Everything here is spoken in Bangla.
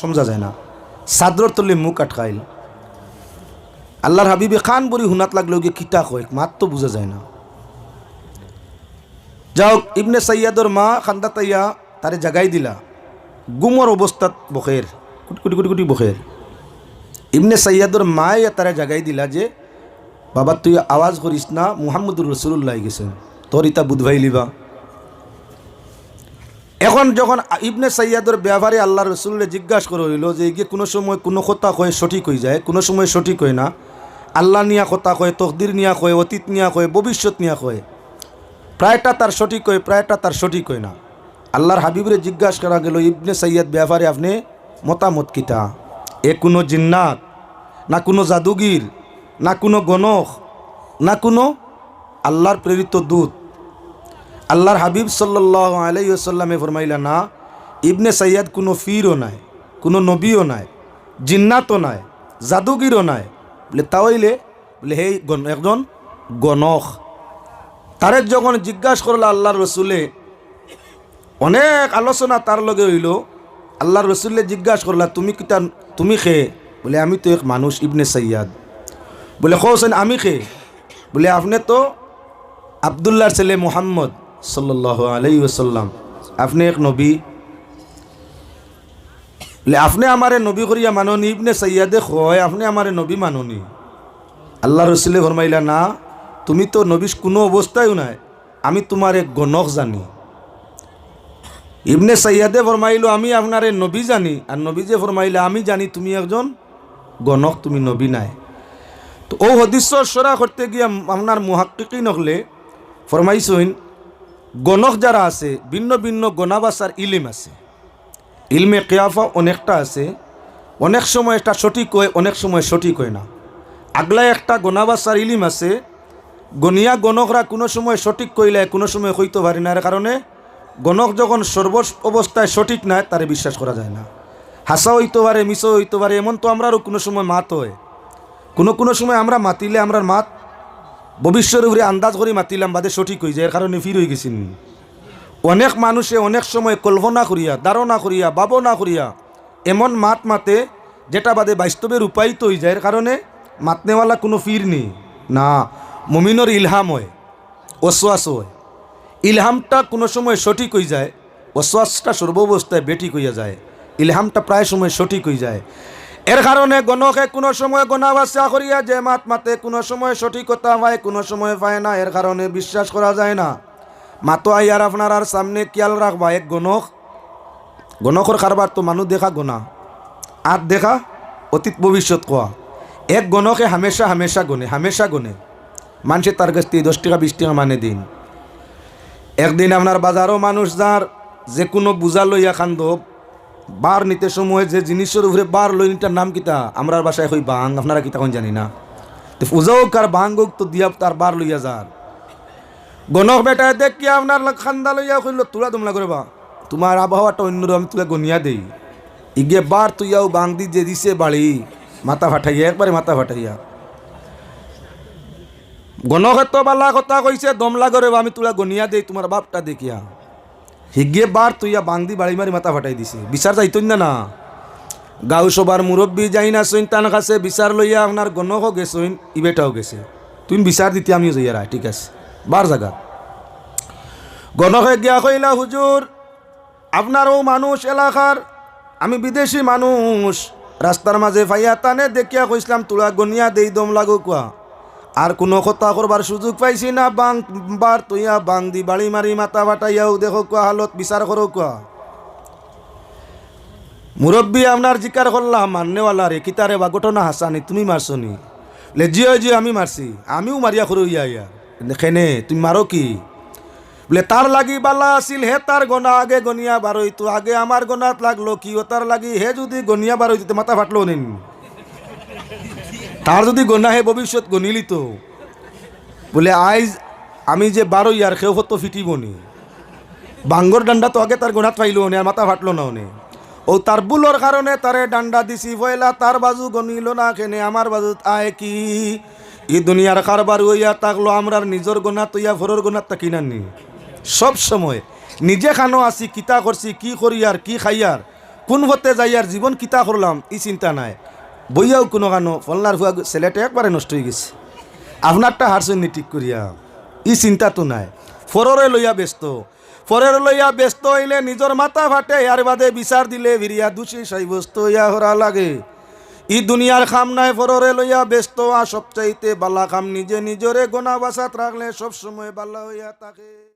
সমঝা যায় না। চাদর তলে মুখ আটকাইল। আল্লাহর হাবিবে খান বরি হুনাত লাগলেও গিয়ে কিতা কয় মাত তো বুঝা যায় না। যাও ইবনে সৈয়দর মা খান্দা তাইয়া তারে জাগাই দিলা গুমর অবস্থাত বখের কুটি কুটি কুটি বখের। ইবনে সৈয়দর মায়ে তারে জাগাই দিলা যে বাবা তুই আওয়াজ করিস না, মুহাম্মদুর রাসূলুল্লাহ গেছেন, তোর ইতা বুধভাই লিবা। এখন যখন ইবনে সৈয়দর ব্যাপারে আল্লাহ রসুল্লে জিজ্ঞাসা করে হইল যে এগিয়ে কোনো সময় কোনো কথা কয়ে সঠিক হয়ে যায়, কোনো সময় সঠিক হয় না, আল্লাহ নিয়া কথা কয়, তকদির নিয়া কয়, অতীত নিয়া কয়, ভবিষ্যৎ নিয়া কয়, প্রায়টা তার সঠিক হয়, প্রায়টা তার সঠিক হয় না। আল্লাহর হাবিবরে জিজ্ঞাসা করা গেল ইবনে সৈয়দ ব্যাপারে আপনি মতামত কিতা? এ কোনো জিন্নাত না কোনো জাদুগির না কোনো গণক না কোনো আল্লাহর প্রেরিত দূত? আল্লাহর হাবিব সাল্লাল্লাহু আলাইহি ওয়াসাল্লামে ফরমাইলা না, ইবনে সৈয়দ কোনো ফিরও নাই, কোনো নবীও নাই, জিন্নাতও নাই, জাদুগিরও নাই। বলে তাহলে বলে হে একজন গণক। তারে যখন জিজ্ঞাসা করলো আল্লাহর রসুলে, অনেক আলোচনা তার লগে হইল। আল্লাহর রসুলে জিজ্ঞাসা করলা তুমি কিতা, তুমি খে? বলে আমি তো এক মানুষ ইবনে সৈয়দ। বলে হোসেন আমি খে? বলে আপনি তো আবদুল্লাহর ছেলে মুহাম্মদ সাল্লাল্লাহু আলাইহি ওয়াসাল্লাম, আপনি এক নবী। বলে আপনি আমারে নবী করিয়া মাননি? ইবনে সৈয়দে কয় আপনি আমারে নবী মাননি? আল্লাহ রসুলে ফরমাইলা না, তুমি তো নবী কোনো অবস্থায়ও নাই, আমি তোমার এক গণক জানি। ইবনে সৈয়দে ফরমাইল আমি আপনারে নবী জানি, আর নবী যে ফরমাইলে আমি জানি তুমি একজন গণক, তুমি নবী নাই। তো ও হদিসর সরা করতে গিয়ে আপনার মুহাক্কিকিন হলে ফরমাইছেন গণক যারা আছে ভিন্ন ভিন্ন গণাবাসার ইলিম আছে, ইলমে কিয়াফা অনেকটা আছে। অনেক সময় এটা সঠিক হয়, অনেক সময় সঠিক হয় না। আগলা একটা গণাবাসার ইলিম আছে, গনিয়া গণকরা কোনো সময় সঠিক কইলে কোনো সময় হইতে পারে না। এর কারণে গণক যখন সর্ব অবস্থায় সঠিক নাই তারে বিশ্বাস করা যায় না। হাসা হইতে পারে, মিশো হইতে পারে, এমন তো আমরারও কোনো সময় মাত হয়। কোনো সময় আমরা মাতিলে আমরার মাত ভবিষ্যতের উপরে আন্দাজ করে মাতিলাম বাদে সঠিক হয়ে যায়, এর কারণে ফির হয়ে গেছি। অনেক মানুষে অনেক সময় কল্পনা করিয়া, ধারণা করিয়া, ভাবনা করিয়া এমন মাত মাতে যেটা বাদে বাস্তবে রূপায়িত হয়ে যায়। এর কারণে মাতনেওয়ালা কোনো ফির নেই না। মুমিনের ইলহাম হয়, ওয়াসওয়াস হয়। ইলহামটা কোনো সময় সঠিক হয়ে যায়, ওয়াসওয়াসটা সর্বাবস্থায় বেঠিক হইয়া যায়। ইলহামটা প্রায় সময় সঠিক হয়ে যায়। এর কারণে গণকে কোনো সময় গণাবাসা করিয়া যে মাত মাতে কোনো সময় সঠিকতা পায়, কোনো সময় পায় না। এর কারণে বিশ্বাস করা যায় না। মাতো আইয়ার আপনার আর সামনে খেয়াল রাখবা, এক গণকর কারবার তো মানুষ দেখা গোনা, আত দেখা অতীত ভবিষ্যৎ কোয়া। এক গণকে হামেশা গনে মানুষের তার কাছ থেকে 10 টাকা 20 টাকা মানে দিন। একদিন আপনার বাজারও মানুষ যার যে কোনো বুঝা লইয়া কান্দ বার নিতে সময় যে জিনিসের উপরে বার লইনিটার নাম কিতা আমরা বাসায় হই বাং, আপনারা কিতা কোন জানি না। তো পূজাও কার বাং হোক তো দিয়া তার বার লইয়া যার। গণক বেটায় দেখ কি আপনার খান্দা লইয়া কইল তুলা তোমলা করে বা তোমার আবহাওয়াটা অন্যরকম, আমি তুলা গনিয়া দেই ইগে বার তুইয়াও বাং দি যে দিছে বাড়ি মাথা ফাটাইয়া, একবারে মাথা ফাটাইয়া। গণকে তো বালা কথা কইছে দমলা করে আমি তুলা গনিয়া দেই তোমার বাপটা দেখিয়া, হিগে বার তুইয়া বাং দি বাড়ি মারি মাথা ফাটাই দিছে। বিচার যাইতই না, গাঁও সবার মুরব্বী যাই না সইন তান কাছে বিচার লইয়া আপনার গণকও গেছইন, ইবেটাও গেছে, তুমি বিচার দিতে আমিও যাইয়া রায়, ঠিক আছে বার জায়গা। গণকে গিয়া কইলা হুজুর আপনারও মানুষ এলাকার, আমি বিদেশি মানুষ, রাস্তার মাঝে ফাইয়া তানে দেখিয়া কইসলাম তুলা গনিয়া দেই দম লাগো কোয়া, আর কোনো কথা করবার সুযোগ পাইছি না, বাং বার তুইয়া বাং দি বাড়ি মারি মাথা ফাটাইয়াও দেখো কোয়া হালত বিচার করো কোয়া। মুরব্বী আপনার জিকার করলাম মাননেওয়ালা রে কিতারে বা ঘটনা হাসানি তুমি মারছনি? লে জিও জিও আমি মারছি, আমিও মারিয়া করো ইয়া ইয়া দেখেনে তুমি মারো কি? বলে তার লাগি বালা আসিল, হে তার গনা আগে গনিয়া বারইতো, আগে আমার গনাত লাগলো কি ও তার লাগি, হে যদি গনিয়া বারইতো মাথা ফাটলো নিন, তার যদি গনা হে ভবিষ্যৎ গনিলি তো। বলে আইজ আমি যে বারো ইয়ার কেউ হতো ফিটিব নি, বাঙ্গর ডান্ডা তো আগে তার গোনাত পাইল নে আর মাথা ফাটলো না নে, ও তার বুলোর কারণে তারে ডান্ডা দিছি পয়লা, তার বাজু গনিল না কেনে আমার বাজুত আয় কি। ই দুনিয়ার কারবার হইয়া থাকলো আমরার নিজের গোনা তৈয়া ভোরের গোনাত তা কিনার নি। সব সময় নিজে খানো আসি কিতা করছি কি করি আর কি খাইয়ার কোন পথে যাই আর জীবন কিতা করলাম ই চিন্তা নাই, বইয়াও কোনো কানো ফলনার ফুয়া ছেলেটা একবারে নষ্ট হয়ে গেছে, আপনারটা হারছেন নি ঠিক করিয়া, ই চিন্তা তো নাই। ফররে লইয়া ব্যস্ত, ফরের লইয়া ব্যস্ত হইলে নিজের মাথা ফাটে, আর বাদে বিচার দিলে ভিরিয়া দোষী সাব্যস্ত হইয়া হরা লাগে। ই দুনিয়ার খাম নাই, ফররে লইয়া ব্যস্ত, আর সবচাইতে বালা খাম নিজে নিজরে গোনা বাসাত রাখলে সবসময় বালা হইয়া থাকে।